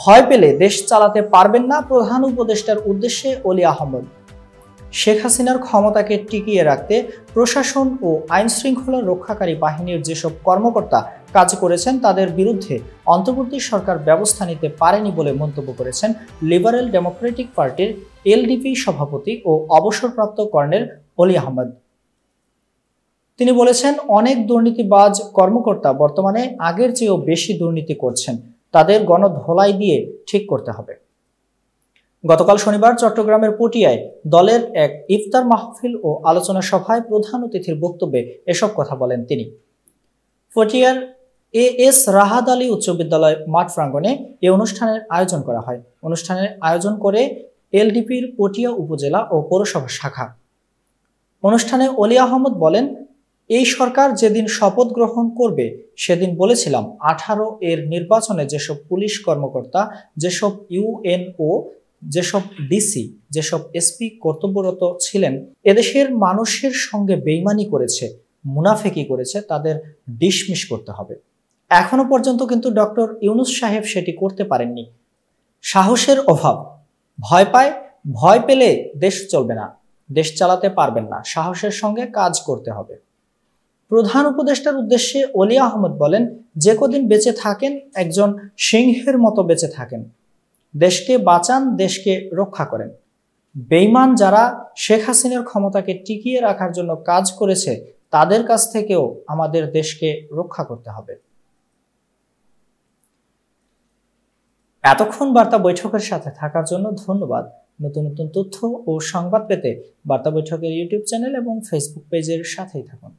ভয় পেলে দেশ চালাতে পারবেন না, প্রধান উপদেষ্টার উদ্দেশ্যে অলি আহমদ। শেখ হাসিনার ক্ষমতাকে টিকিয়ে রাখতে প্রশাসন ও আইন শৃঙ্খলা রক্ষাকারী বাহিনীর যেসব কর্মকর্তা কাজ করেছেন তাদের বিরুদ্ধে অন্তর্বর্তী সরকার ব্যবস্থা নিতে পারেনি বলে মন্তব্য করেছেন লিবারেল ডেমোক্রেটিক পার্টির এলডিপি সভাপতি ও অবসরপ্রাপ্ত কর্নেল অলি আহমদ। তিনি বলেছেন, অনেক দুর্নীতিবাজ কর্মকর্তা বর্তমানে আগের চেয়েও বেশি দুর্নীতি করছেন, তাদের গণধোলাই দিয়ে ঠিক করতে হবে। গতকাল শনিবার চট্টগ্রামের পটিয়ায় দলের এক ইফতার মাহফিল ও আলোচনা সভায় প্রধান অতিথির বক্তব্যে এসব কথা বলেন তিনি। পটিয়ার এএস রাহাত আলী উচ্চ বিদ্যালয় মাঠ প্রাঙ্গণে এই অনুষ্ঠানের আয়োজন করা হয়। অনুষ্ঠানের আয়োজন করে এলডিপির পটিয়া উপজেলা ও পৌরসভা শাখা। অনুষ্ঠানে অলি আহমদ বলেন, এই সরকার যেদিন শপথ গ্রহণ করবে সেদিন বলেছিলাম 18 এর নির্বাচনে যেসব পুলিশ কর্মকর্তা, যেসব ইউএনও, যেসব ডিসি, যেসব এসপি কর্তব্যরত ছিলেন এদেশের মানুষের সঙ্গে বেইমানি করেছে, মুনাফেকি করেছে, তাদের ডিসমিস করতে হবে। এখনো পর্যন্ত কিন্তু ডক্টর ইউনূস সাহেব সেটি করতে পারেননি। সাহসের অভাব, ভয় পেলে দেশ চলবে না, দেশ চালাতে পারবেন না, সাহসের সঙ্গে কাজ করতে হবে। প্রধান উপদেষ্টার উদ্দেশ্যে অলি আহমদ বলেন, যে কদিন বেঁচে থাকেন একজন সিংহের মতো বেঁচে থাকেন, দেশকে বাঁচান, দেশকে রক্ষা করেন। বেঈমান যারা শেখ হাসিনার ক্ষমতাকে টিকিয়ে রাখার জন্য কাজ করেছে তাদের কাছ থেকেও আমাদের দেশকে রক্ষা করতে হবে। এতক্ষণ বার্তা বৈঠকের সাথে থাকার জন্য ধন্যবাদ। নতুন নতুন তথ্য ও সংবাদ পেতে বার্তা বৈঠকের ইউটিউব চ্যানেল এবং ফেসবুক পেজের সাথেই থাকুন।